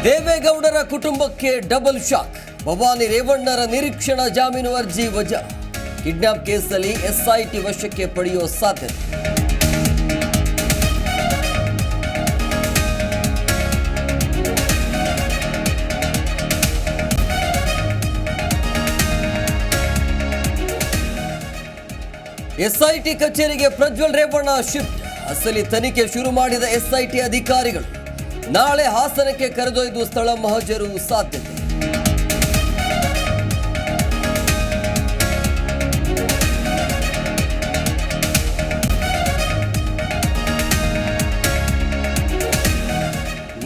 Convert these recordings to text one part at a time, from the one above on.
ದೇವೇಗೌಡರ ಕುಟುಂಬಕ್ಕೆ double shock. Bhavani ರೇವಣ್ಣರ ನಿರೀಕ್ಷಣಾ ಜಾಮೀನು ಅರ್ಜಿ ವಜಾ. ಕಿಡ್ನಾಪ್ ಕೇಸಲ್ಲಿ ಎಸ್ಐಟಿ ವಶಕ್ಕೆ ಪಡೆಯುವ ಸಾಧ್ಯತೆ. ಎಸ್ಐಟಿ ಕಚೇರಿಗೆ ಪ್ರಜ್ವಲ್ ರೇವಣ್ಣ ಶಿಫ್ಟ್. ಅಸಲಿ ತನಿಖೆ ಶುರು ಮಾಡಿದ ಎಸ್ಐಟಿ ಅಧಿಕಾರಿಗಳು ನಾಳೆ ಹಾಸನಕ್ಕೆ ಕರೆದೊಯ್ದು ಸ್ಥಳ ಮಹಜರು ಸಾಧ್ಯತೆ.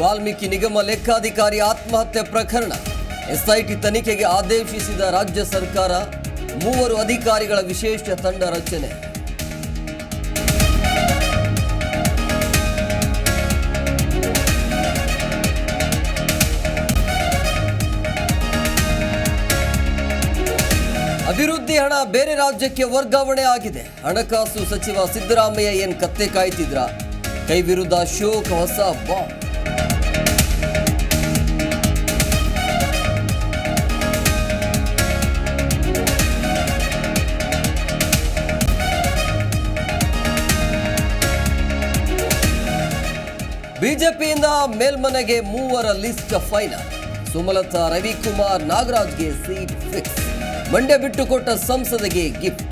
ವಾಲ್ಮೀಕಿ ನಿಗಮ ಲೆಕ್ಕಾಧಿಕಾರಿ ಆತ್ಮಹತ್ಯೆ ಪ್ರಕರಣ. ಎಸ್ಐಟಿ ತನಿಖೆಗೆ ಆದೇಶಿಸಿದ ರಾಜ್ಯ ಸರ್ಕಾರ. 3 ಅಧಿಕಾರಿಗಳ ವಿಶೇಷ ತಂಡ ರಚನೆ. ಅಭಿವೃದ್ಧಿ ಹಣ ಬೇರೆ ರಾಜ್ಯಕ್ಕೆ ವರ್ಗಾವಣೆ ಆಗಿದೆ. ಹಣಕಾಸು ಸಚಿವ ಸಿದ್ದರಾಮಯ್ಯ ಏನ್ ಕತ್ತೆ ಕಾಯ್ತಿದ್ರ? ಕೈ ವಿರುದ್ಧ ಶೋಕ ಹೊಸ ಬಾಂಬ್. ಬಿಜೆಪಿಯಿಂದ ಮೇಲ್ಮನೆಗೆ 3 ಲಿಸ್ಟ್ ಫೈನಲ್. ಸುಮಲತಾ, ರವಿಕುಮಾರ್, ನಾಗರಾಜ್ಗೆ ಸೀಟ್ ಫಿಕ್ಸ್. ಮಂಡ್ಯ ಬಿಟ್ಟುಕೊಟ್ಟ ಸಂಸದಗೆ ಗಿಫ್ಟ್.